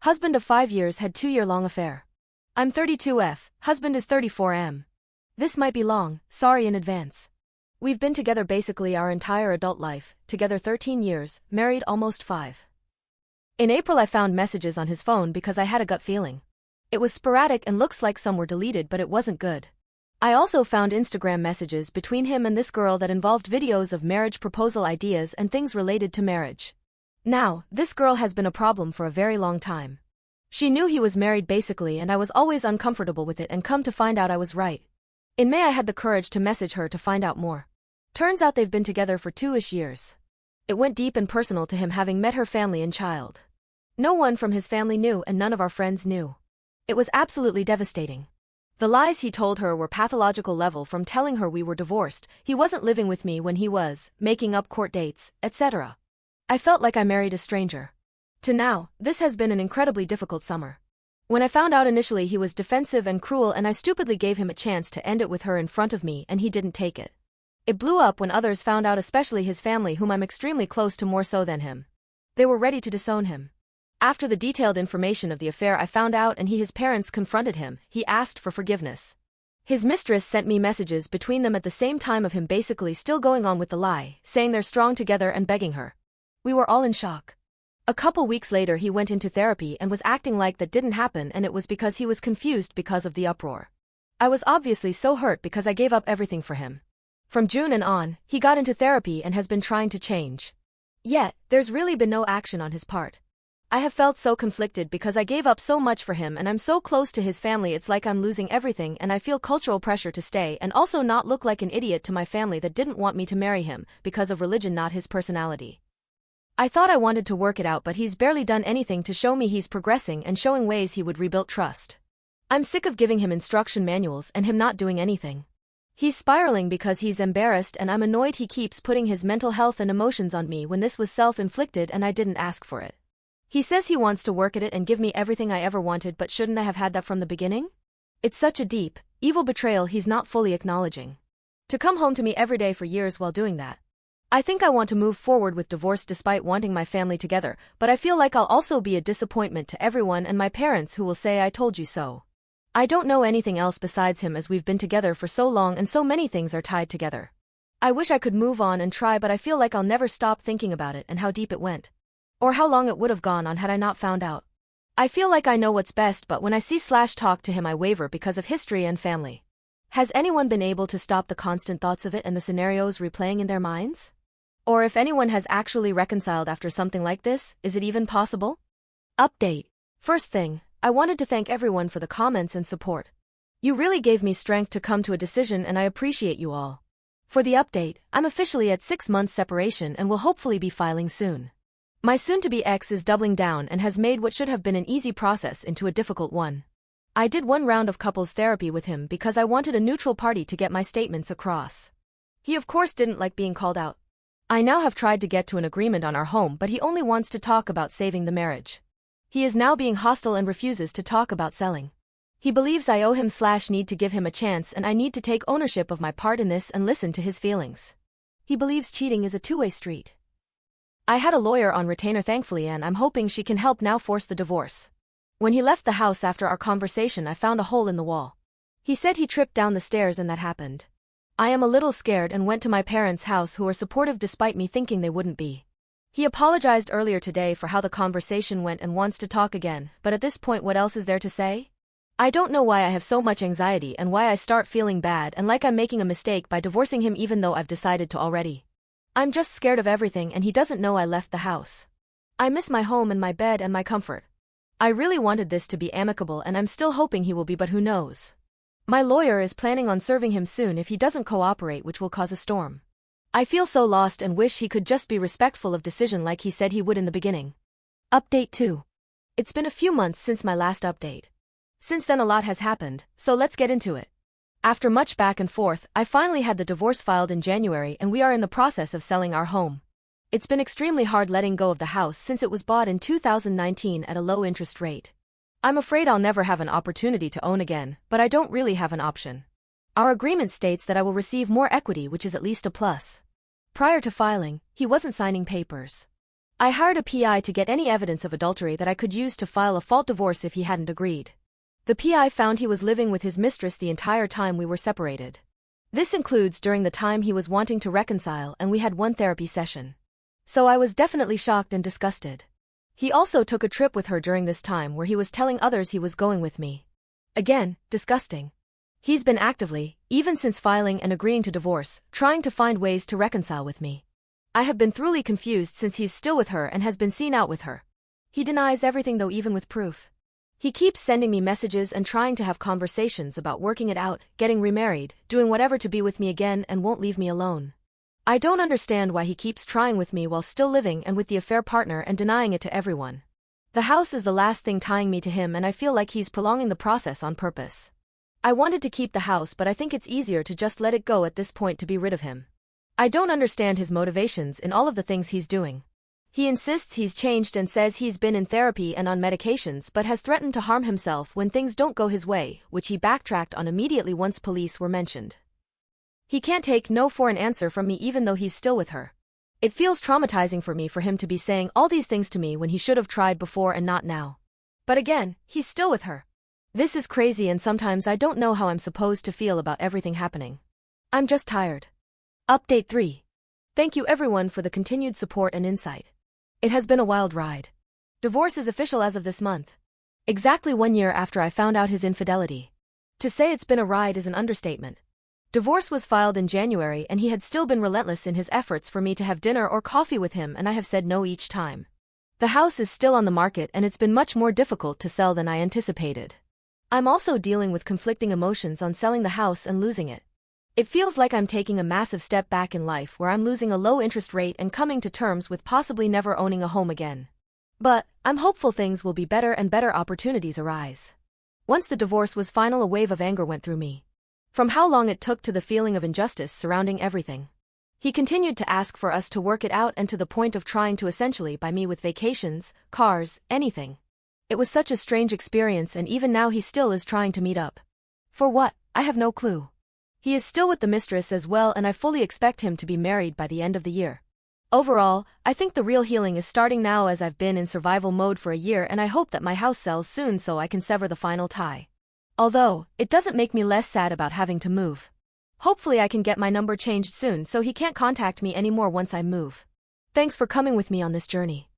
Husband of 5 years had 2-year-long affair. I'm 32F, husband is 34M. This might be long, sorry in advance. We've been together basically our entire adult life, together 13 years, married almost 5. In April I found messages on his phone because I had a gut feeling. It was sporadic and looks like some were deleted but it wasn't good. I also found Instagram messages between him and this girl that involved videos of marriage proposal ideas and things related to marriage. Now, this girl has been a problem for a very long time. She knew he was married basically and I was always uncomfortable with it and come to find out I was right. In May I had the courage to message her to find out more. Turns out they've been together for 2-ish years. It went deep and personal to him having met her family and child. No one from his family knew and none of our friends knew. It was absolutely devastating. The lies he told her were pathological level, from telling her we were divorced, he wasn't living with me when he was, making up court dates, etc. I felt like I married a stranger. To now, this has been an incredibly difficult summer. When I found out initially he was defensive and cruel and I stupidly gave him a chance to end it with her in front of me and he didn't take it. It blew up when others found out, especially his family whom I'm extremely close to, more so than him. They were ready to disown him. After the detailed information of the affair I found out and his parents confronted him, he asked for forgiveness. His mistress sent me messages between them at the same time of him basically still going on with the lie, saying they're strong together and begging her. We were all in shock. A couple weeks later he went into therapy and was acting like that didn't happen and it was because he was confused because of the uproar. I was obviously so hurt because I gave up everything for him. From June and on, he got into therapy and has been trying to change. Yet, there's really been no action on his part. I have felt so conflicted because I gave up so much for him and I'm so close to his family, it's like I'm losing everything and I feel cultural pressure to stay and also not look like an idiot to my family that didn't want me to marry him because of religion, not his personality. I thought I wanted to work it out but he's barely done anything to show me he's progressing and showing ways he would rebuild trust. I'm sick of giving him instruction manuals and him not doing anything. He's spiraling because he's embarrassed and I'm annoyed he keeps putting his mental health and emotions on me when this was self-inflicted and I didn't ask for it. He says he wants to work at it and give me everything I ever wanted, but shouldn't I have had that from the beginning? It's such a deep, evil betrayal he's not fully acknowledging. To come home to me every day for years while doing that. I think I want to move forward with divorce despite wanting my family together, but I feel like I'll also be a disappointment to everyone and my parents who will say I told you so. I don't know anything else besides him as we've been together for so long and so many things are tied together. I wish I could move on and try, but I feel like I'll never stop thinking about it and how deep it went. Or how long it would have gone on had I not found out. I feel like I know what's best, but when I talk to him I waver because of history and family. Has anyone been able to stop the constant thoughts of it and the scenarios replaying in their minds? Or if anyone has actually reconciled after something like this, is it even possible? Update. First thing, I wanted to thank everyone for the comments and support. You really gave me strength to come to a decision and I appreciate you all. For the update, I'm officially at 6 months separation and will hopefully be filing soon. My soon-to-be ex is doubling down and has made what should have been an easy process into a difficult one. I did 1 round of couples therapy with him because I wanted a neutral party to get my statements across. He of course didn't like being called out. I now have tried to get to an agreement on our home, but he only wants to talk about saving the marriage. He is now being hostile and refuses to talk about selling. He believes I owe him / need to give him a chance and I need to take ownership of my part in this and listen to his feelings. He believes cheating is a two-way street. I had a lawyer on retainer thankfully and I'm hoping she can help now force the divorce. When he left the house after our conversation I found a hole in the wall. He said he tripped down the stairs and that happened. I am a little scared and went to my parents' house who are supportive despite me thinking they wouldn't be. He apologized earlier today for how the conversation went and wants to talk again, but at this point what else is there to say? I don't know why I have so much anxiety and why I start feeling bad and like I'm making a mistake by divorcing him even though I've decided to already. I'm just scared of everything and he doesn't know I left the house. I miss my home and my bed and my comfort. I really wanted this to be amicable and I'm still hoping he will be, but who knows? My lawyer is planning on serving him soon if he doesn't cooperate, which will cause a storm. I feel so lost and wish he could just be respectful of decision like he said he would in the beginning. Update 2. It's been a few months since my last update. Since then a lot has happened, so let's get into it. After much back and forth, I finally had the divorce filed in January and we are in the process of selling our home. It's been extremely hard letting go of the house since it was bought in 2019 at a low interest rate. I'm afraid I'll never have an opportunity to own again, but I don't really have an option. Our agreement states that I will receive more equity, which is at least a plus. Prior to filing, he wasn't signing papers. I hired a PI to get any evidence of adultery that I could use to file a fault divorce if he hadn't agreed. The PI found he was living with his mistress the entire time we were separated. This includes during the time he was wanting to reconcile, and we had one therapy session. So I was definitely shocked and disgusted. He also took a trip with her during this time where he was telling others he was going with me. Again, disgusting. He's been actively, even since filing and agreeing to divorce, trying to find ways to reconcile with me. I have been thoroughly confused since he's still with her and has been seen out with her. He denies everything though, even with proof. He keeps sending me messages and trying to have conversations about working it out, getting remarried, doing whatever to be with me again, and won't leave me alone. I don't understand why he keeps trying with me while still living and with the affair partner and denying it to everyone. The house is the last thing tying me to him, and I feel like he's prolonging the process on purpose. I wanted to keep the house, but I think it's easier to just let it go at this point to be rid of him. I don't understand his motivations in all of the things he's doing. He insists he's changed and says he's been in therapy and on medications, but has threatened to harm himself when things don't go his way, which he backtracked on immediately once police were mentioned. He can't take no for an answer from me even though he's still with her. It feels traumatizing for me for him to be saying all these things to me when he should have tried before and not now. But again, he's still with her. This is crazy, and sometimes I don't know how I'm supposed to feel about everything happening. I'm just tired. Update 3. Thank you everyone for the continued support and insight. It has been a wild ride. Divorce is official as of this month. Exactly 1 year after I found out his infidelity. To say it's been a ride is an understatement. Divorce was filed in January and he had still been relentless in his efforts for me to have dinner or coffee with him, and I have said no each time. The house is still on the market and it's been much more difficult to sell than I anticipated. I'm also dealing with conflicting emotions on selling the house and losing it. It feels like I'm taking a massive step back in life where I'm losing a low interest rate and coming to terms with possibly never owning a home again. But I'm hopeful things will be better and better opportunities arise. Once the divorce was final, a wave of anger went through me. From how long it took to the feeling of injustice surrounding everything. He continued to ask for us to work it out, and to the point of trying to essentially buy me with vacations, cars, anything. It was such a strange experience, and even now he still is trying to meet up. For what? I have no clue. He is still with the mistress as well, and I fully expect him to be married by the end of the year. Overall, I think the real healing is starting now, as I've been in survival mode for a year, and I hope that my house sells soon so I can sever the final tie. Although, it doesn't make me less sad about having to move. Hopefully I can get my number changed soon so he can't contact me anymore once I move. Thanks for coming with me on this journey.